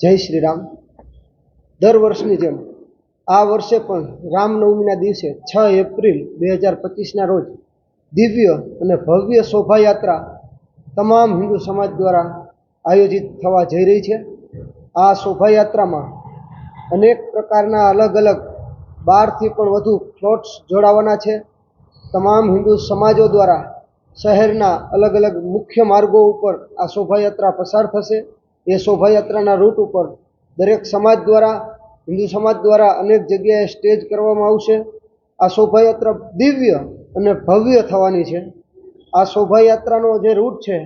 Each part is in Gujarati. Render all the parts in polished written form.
જય શ્રી રામ। દર વર્ષની જેમ આ વર્ષે પણ રામનવમીના દિવસે 6 એપ્રિલ 2025ના રોજ દિવ્ય અને ભવ્ય શોભાયાત્રા તમામ હિન્દુ સમાજ દ્વારા આયોજિત થવા જઈ રહી છે। આ શોભાયાત્રામાં અનેક પ્રકારના અલગ અલગ 12થી પણ વધુ ફ્લોટ્સ જોડાવાના છે। તમામ હિન્દુ સમાજો દ્વારા શહેરના અલગ અલગ મુખ્ય માર્ગો ઉપર આ શોભાયાત્રા પસાર થશે। એ શોભાયાત્રાના રૂટ ઉપર દરેક સમાજ દ્વારા હિન્દુ સમાજ દ્વારા અનેક જગ્યાએ સ્ટેજ કરવામાં આવશે। આ શોભાયાત્રા દિવ્ય અને ભવ્ય થવાની છે। આ શોભાયાત્રાનો જે રૂટ છે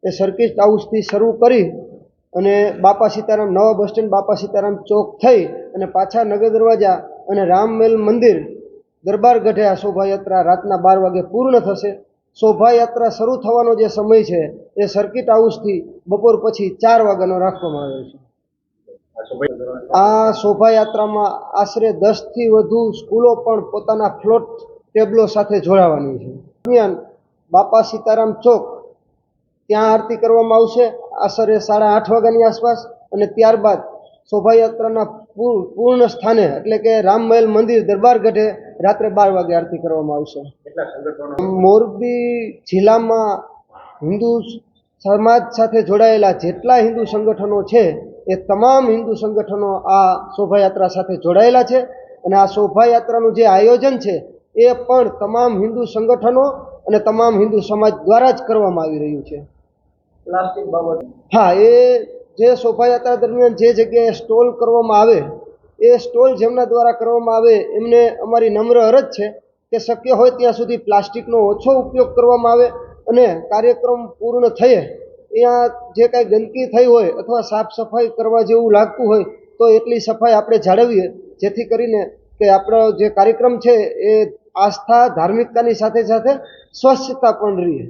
એ સર્કિટ હાઉસથી શરૂ કરી અને બાપા સીતારામ નવા બસ સ્ટેન્ડ બાપા સીતારામ ચોક થઈ અને પાછા નગર દરવાજા અને રામમેલ મંદિર દરબાર ગઢે આ શોભાયાત્રા રાતના 12 વાગે પૂર્ણ થશે। શોભાયાત્રા શરૂ થવાનો જે સમય છે એ સર્કિટ હાઉસથી બપોર પછી 4 વાગ્યાનો રાખવામાં આવ્યો છે। આ શોભાયાત્રામાં આશરે 10થી વધુ સ્કૂલો પણ પોતાના ફ્લોટ ટેબલો સાથે જોડાવાની છે। દરમિયાન બાપા સીતારામ ચોક ત્યાં આરતી કરવામાં આવશે આશરે 8:30 વાગ્યાની આસપાસ અને ત્યારબાદ શોભાયાત્રાના પૂર્ણ સ્થાને એટલે કે રામમહેલ મંદિર દરબાર ગઢે રાત્રે 12 વાગે આરતી કરવામાં આવશે। મોરબી જિલ્લામાં હિન્દુ સમાજ સાથે જોડાયેલા જેટલા હિન્દુ સંગઠનો છે એ તમામ હિન્દુ સંગઠનો આ શોભાયાત્રા સાથે જોડાયેલા છે અને આ શોભાયાત્રાનું જે આયોજન છે એ પણ તમામ હિન્દુ સંગઠનો અને તમામ હિન્દુ સમાજ દ્વારા જ કરવામાં આવી રહ્યું છે। પ્લાસ્ટિક બાબત હા, એ જે શોભાયાત્રા દરમિયાન જે જગ્યાએ સ્ટોલ કરવામાં આવે એ સ્ટોલ જેમના દ્વારા કરવામાં આવે એમને અમારી નમ્ર અરજ છે કે શક્ય હોય ત્યાં સુધી પ્લાસ્ટિકનો ઓછો ઉપયોગ કરવામાં આવે અને કાર્યક્રમ પૂર્ણ થયે ત્યાં જે કાંઈ ગંદકી થઈ હોય અથવા સાફ સફાઈ કરવા જેવું લાગતું હોય તો એટલી સફાઈ આપણે જાળવીએ જેથી કરીને કે આપણો જે કાર્યક્રમ છે એ આસ્થા ધાર્મિકતાની સાથે સાથે સ્વચ્છતા પણ રહે।